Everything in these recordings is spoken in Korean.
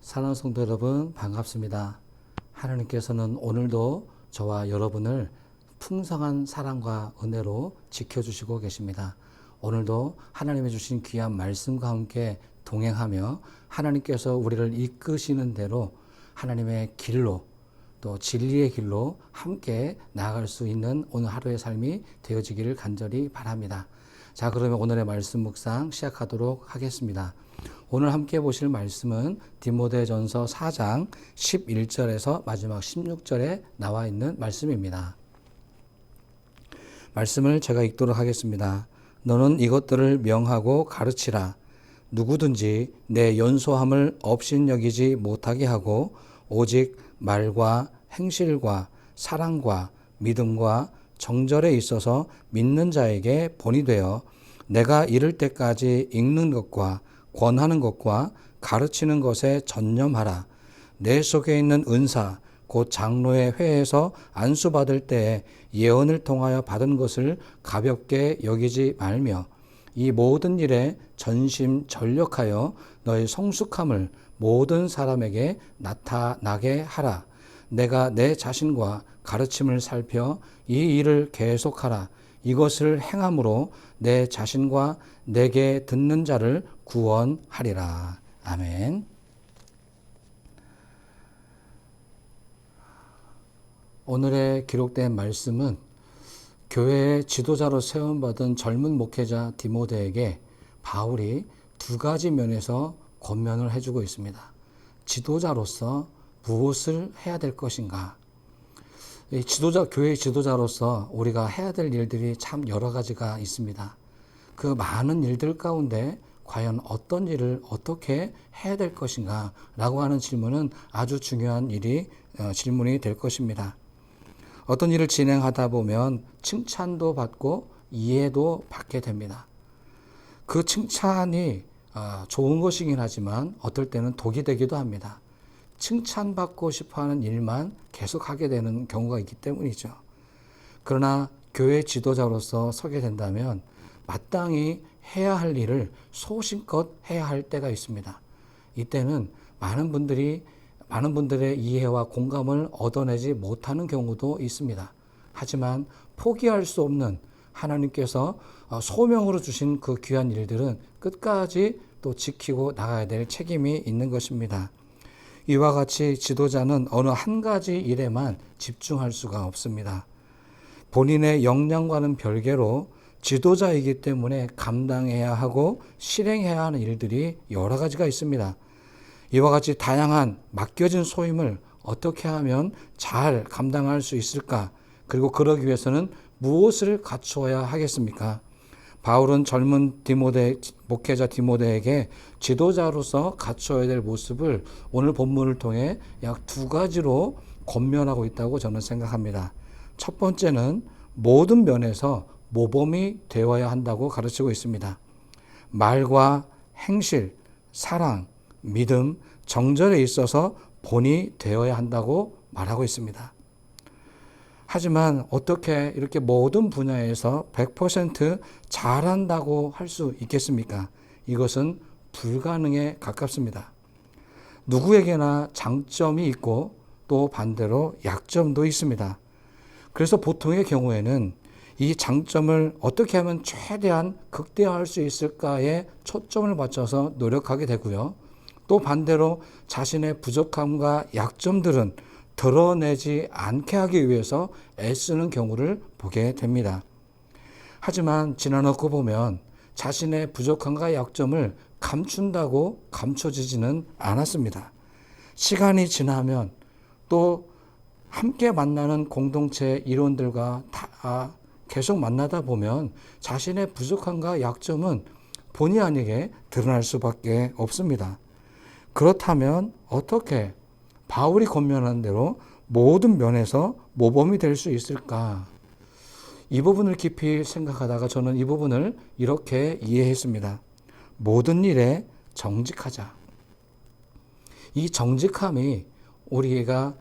사랑하는 성도 여러분, 반갑습니다. 하나님께서는 오늘도 저와 여러분을 풍성한 사랑과 은혜로 지켜주시고 계십니다. 오늘도 하나님이 주신 귀한 말씀과 함께 동행하며 하나님께서 우리를 이끄시는 대로 하나님의 길로 또 진리의 길로 함께 나아갈 수 있는 오늘 하루의 삶이 되어지기를 간절히 바랍니다. 자, 그러면 오늘의 말씀 묵상 시작하도록 하겠습니다. 오늘 함께 보실 말씀은 디모데전서 4장 11절에서 마지막 16절에 나와 있는 말씀입니다. 말씀을 제가 읽도록 하겠습니다. 너는 이것들을 명하고 가르치라. 누구든지 내 연소함을 업신여기지 못하게 하고 오직 말과 행실과 사랑과 믿음과 정절에 있어서 믿는 자에게 본이 되어 내가 이를 때까지 읽는 것과 권하는 것과 가르치는 것에 전념하라. 내 속에 있는 은사 곧 장로의 회에서 안수받을 때에 예언을 통하여 받은 것을 가볍게 여기지 말며 이 모든 일에 전심전력하여 너의 성숙함을 모든 사람에게 나타나게 하라. 내가 내 자신과 가르침을 살펴 이 일을 계속하라. 이것을 행함으로 내 자신과 내게 듣는 자를 구원하리라. 아멘. 오늘의 기록된 말씀은 교회의 지도자로 세움받은 젊은 목회자 디모데에게 바울이 두 가지 면에서 권면을 해주고 있습니다. 지도자로서 무엇을 해야 될 것인가? 교회의 지도자로서 우리가 해야 될 일들이 참 여러 가지가 있습니다. 그 많은 일들 가운데 과연 어떤 일을 어떻게 해야 될 것인가 라고 하는 질문은 아주 중요한 질문이 될 것입니다. 어떤 일을 진행하다 보면 칭찬도 받고 이해도 받게 됩니다. 그 칭찬이 좋은 것이긴 하지만 어떨 때는 독이 되기도 합니다. 칭찬받고 싶어하는 일만 계속하게 되는 경우가 있기 때문이죠. 그러나 교회 지도자로서 서게 된다면 마땅히 해야 할 일을 소신껏 해야 할 때가 있습니다. 이때는 많은 분들의 이해와 공감을 얻어내지 못하는 경우도 있습니다. 하지만 포기할 수 없는 하나님께서 소명으로 주신 그 귀한 일들은 끝까지 또 지키고 나가야 될 책임이 있는 것입니다. 이와 같이 지도자는 어느 한 가지 일에만 집중할 수가 없습니다. 본인의 역량과는 별개로 지도자이기 때문에 감당해야 하고 실행해야 하는 일들이 여러 가지가 있습니다. 이와 같이 다양한 맡겨진 소임을 어떻게 하면 잘 감당할 수 있을까? 그리고 그러기 위해서는 무엇을 갖추어야 하겠습니까? 바울은 젊은 목회자 디모데에게 지도자로서 갖춰야 될 모습을 오늘 본문을 통해 약 두 가지로 권면하고 있다고 저는 생각합니다. 첫 번째는 모든 면에서 모범이 되어야 한다고 가르치고 있습니다. 말과 행실, 사랑, 믿음, 정절에 있어서 본이 되어야 한다고 말하고 있습니다. 하지만 어떻게 이렇게 모든 분야에서 100% 잘한다고 할 수 있겠습니까? 이것은 불가능에 가깝습니다. 누구에게나 장점이 있고 또 반대로 약점도 있습니다. 그래서 보통의 경우에는 이 장점을 어떻게 하면 최대한 극대화할 수 있을까에 초점을 맞춰서 노력하게 되고요. 또 반대로 자신의 부족함과 약점들은 드러내지 않게 하기 위해서 애쓰는 경우를 보게 됩니다. 하지만 지나놓고 보면 자신의 부족함과 약점을 감춘다고 감춰지지는 않았습니다. 시간이 지나면 또 함께 만나는 공동체 일원들과 계속 만나다 보면 자신의 부족함과 약점은 본의 아니게 드러날 수밖에 없습니다. 그렇다면 어떻게 바울이 권면한 대로 모든 면에서 모범이 될 수 있을까? 이 부분을 깊이 생각하다가 저는 이 부분을 이렇게 이해했습니다. 모든 일에 정직하자. 이 정직함이 우리가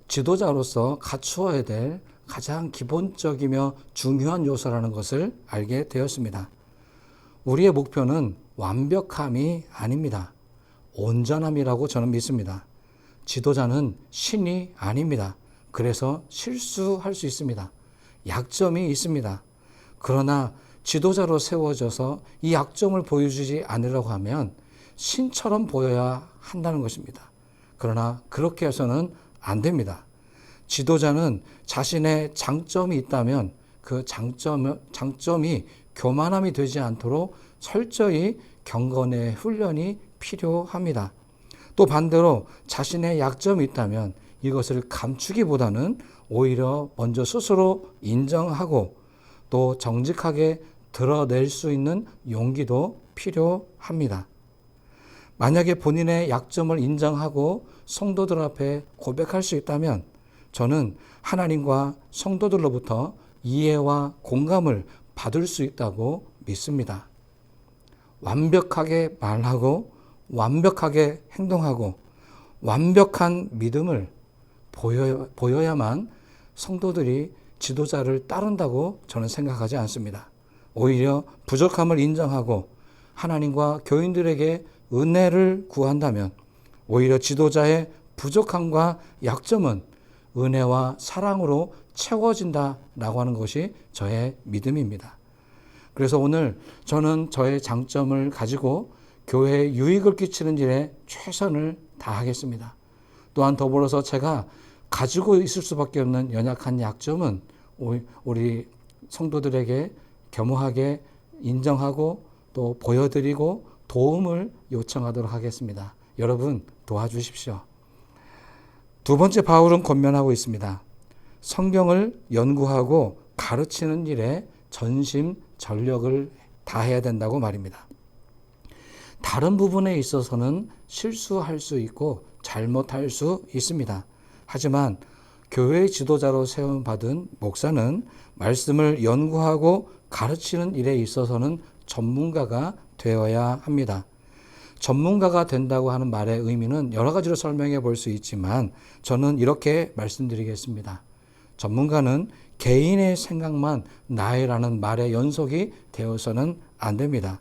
지도자로서 갖추어야 될 가장 기본적이며 중요한 요소라는 것을 알게 되었습니다. 우리의 목표는 완벽함이 아닙니다. 온전함이라고 저는 믿습니다. 지도자는 신이 아닙니다. 그래서 실수할 수 있습니다. 약점이 있습니다. 그러나 지도자로 세워져서 이 약점을 보여주지 않으려고 하면 신처럼 보여야 한다는 것입니다. 그러나 그렇게 해서는 안 됩니다. 지도자는 자신의 장점이 있다면 그 장점이 교만함이 되지 않도록 철저히 경건의 훈련이 필요합니다. 또 반대로 자신의 약점이 있다면 이것을 감추기보다는 오히려 먼저 스스로 인정하고 또 정직하게 드러낼 수 있는 용기도 필요합니다. 만약에 본인의 약점을 인정하고 성도들 앞에 고백할 수 있다면 저는 하나님과 성도들로부터 이해와 공감을 받을 수 있다고 믿습니다. 완벽하게 말하고 완벽하게 행동하고 완벽한 믿음을 보여야만 성도들이 지도자를 따른다고 저는 생각하지 않습니다. 오히려 부족함을 인정하고 하나님과 교인들에게 은혜를 구한다면 오히려 지도자의 부족함과 약점은 은혜와 사랑으로 채워진다라고 하는 것이 저의 믿음입니다. 그래서 오늘 저는 저의 장점을 가지고 교회에 유익을 끼치는 일에 최선을 다하겠습니다. 또한 더불어서 제가 가지고 있을 수밖에 없는 연약한 약점은 우리 성도들에게 겸허하게 인정하고 또 보여드리고 도움을 요청하도록 하겠습니다. 여러분 도와주십시오. 두 번째 바울은 권면하고 있습니다. 성경을 연구하고 가르치는 일에 전심전력을 다해야 된다고 말입니다. 다른 부분에 있어서는 실수할 수 있고 잘못할 수 있습니다. 하지만 교회의 지도자로 세움받은 목사는 말씀을 연구하고 가르치는 일에 있어서는 전문가가 되어야 합니다. 전문가가 된다고 하는 말의 의미는 여러 가지로 설명해 볼 수 있지만 저는 이렇게 말씀드리겠습니다. 전문가는 개인의 생각만 나의라는 말의 연속이 되어서는 안 됩니다.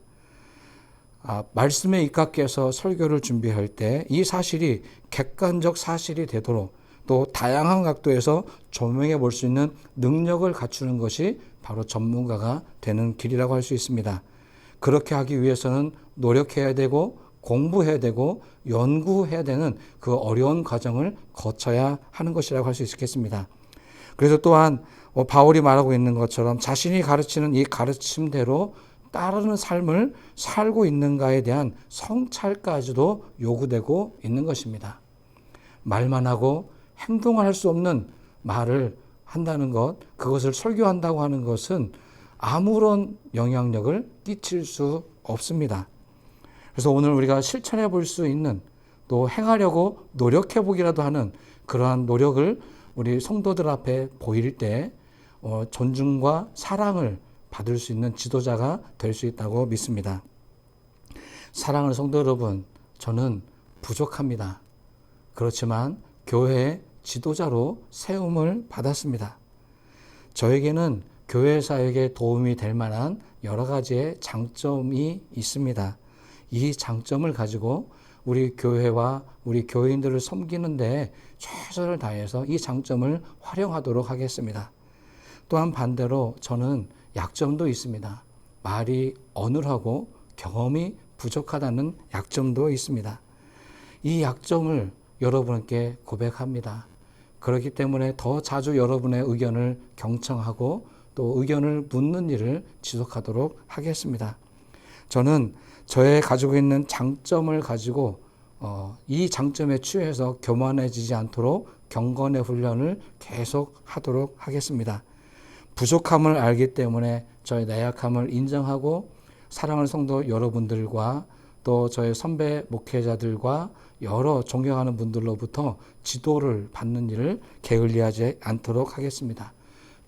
말씀에 입각해서 설교를 준비할 때 이 사실이 객관적 사실이 되도록 또 다양한 각도에서 조명해 볼 수 있는 능력을 갖추는 것이 바로 전문가가 되는 길이라고 할 수 있습니다. 그렇게 하기 위해서는 노력해야 되고 공부해야 되고 연구해야 되는 그 어려운 과정을 거쳐야 하는 것이라고 할 수 있겠습니다. 그래서 또한 바울이 말하고 있는 것처럼 자신이 가르치는 이 가르침대로 따르는 삶을 살고 있는가에 대한 성찰까지도 요구되고 있는 것입니다. 말만 하고 행동을 할 수 없는 말을 한다는 것, 그것을 설교한다고 하는 것은 아무런 영향력을 끼칠 수 없습니다. 그래서 오늘 우리가 실천해 볼 수 있는 또 행하려고 노력해 보기라도 하는 그러한 노력을 우리 성도들 앞에 보일 때 존중과 사랑을 받을 수 있는 지도자가 될 수 있다고 믿습니다. 사랑하는 성도 여러분, 저는 부족합니다. 그렇지만 교회의 지도자로 세움을 받았습니다. 저에게는 교회 사역에 도움이 될 만한 여러 가지의 장점이 있습니다. 이 장점을 가지고 우리 교회와 우리 교인들을 섬기는 데 최선을 다해서 이 장점을 활용하도록 하겠습니다. 또한 반대로 저는 약점도 있습니다. 말이 어눌하고 경험이 부족하다는 약점도 있습니다. 이 약점을 여러분께 고백합니다. 그렇기 때문에 더 자주 여러분의 의견을 경청하고 또 의견을 묻는 일을 지속하도록 하겠습니다. 저는 저의 가지고 있는 장점을 가지고 이 장점에 취해서 교만해지지 않도록 경건의 훈련을 계속 하도록 하겠습니다. 부족함을 알기 때문에 저의 나약함을 인정하고 사랑하는 성도 여러분들과 또 저의 선배 목회자들과 여러 존경하는 분들로부터 지도를 받는 일을 게을리하지 않도록 하겠습니다.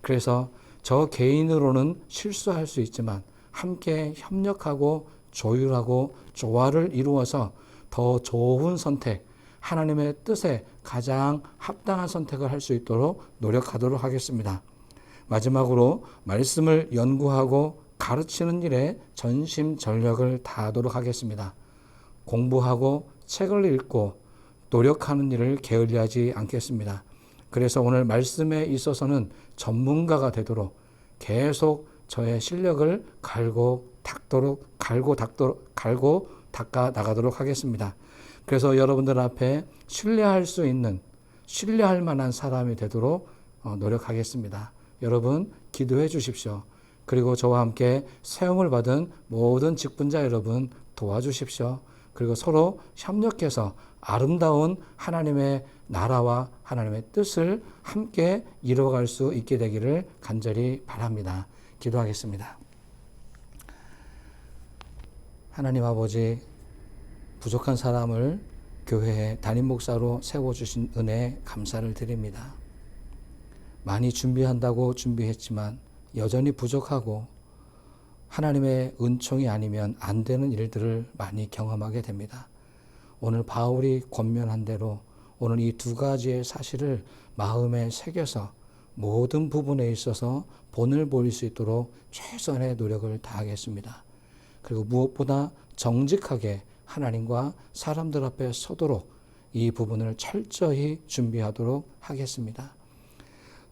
그래서 저 개인으로는 실수할 수 있지만 함께 협력하고 조율하고 조화를 이루어서 더 좋은 선택, 하나님의 뜻에 가장 합당한 선택을 할 수 있도록 노력하도록 하겠습니다. 마지막으로 말씀을 연구하고 가르치는 일에 전심전력을 다하도록 하겠습니다. 공부하고 책을 읽고 노력하는 일을 게을리하지 않겠습니다. 그래서 오늘 말씀에 있어서는 전문가가 되도록 계속 저의 실력을 갈고 닦아 나가도록 하겠습니다. 그래서 여러분들 앞에 신뢰할 만한 사람이 되도록 노력하겠습니다. 여러분 기도해 주십시오. 그리고 저와 함께 세움을 받은 모든 직분자 여러분 도와주십시오. 그리고 서로 협력해서 아름다운 하나님의 나라와 하나님의 뜻을 함께 이루어갈 수 있게 되기를 간절히 바랍니다. 기도하겠습니다. 하나님 아버지, 부족한 사람을 교회의 담임 목사로 세워주신 은혜에 감사를 드립니다. 많이 준비한다고 준비했지만 여전히 부족하고 하나님의 은총이 아니면 안 되는 일들을 많이 경험하게 됩니다. 오늘 바울이 권면한 대로 오늘 이 두 가지의 사실을 마음에 새겨서 모든 부분에 있어서 본을 보일 수 있도록 최선의 노력을 다하겠습니다. 그리고 무엇보다 정직하게 하나님과 사람들 앞에 서도록 이 부분을 철저히 준비하도록 하겠습니다.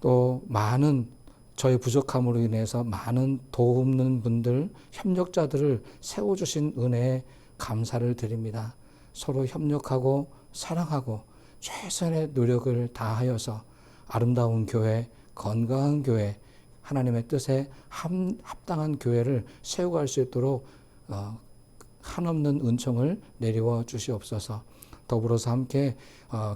또 많은 저의 부족함으로 인해서 많은 도움는 분들, 협력자들을 세워주신 은혜에 감사를 드립니다. 서로 협력하고 사랑하고 최선의 노력을 다하여서 아름다운 교회, 건강한 교회, 하나님의 뜻에 합당한 교회를 세워갈 수 있도록 한없는 은총을 내리워 주시옵소서. 더불어서 함께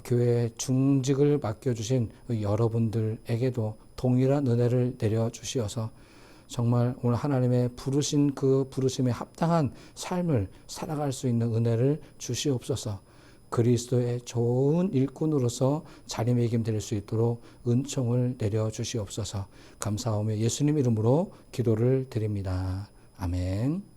교회의 중직을 맡겨주신 여러분들에게도 동일한 은혜를 내려주시어서 정말 오늘 하나님의 부르신 그 부르심에 합당한 삶을 살아갈 수 있는 은혜를 주시옵소서. 그리스도의 좋은 일꾼으로서 자리매김될 수 있도록 은총을 내려주시옵소서. 감사하며 예수님 이름으로 기도를 드립니다. 아멘.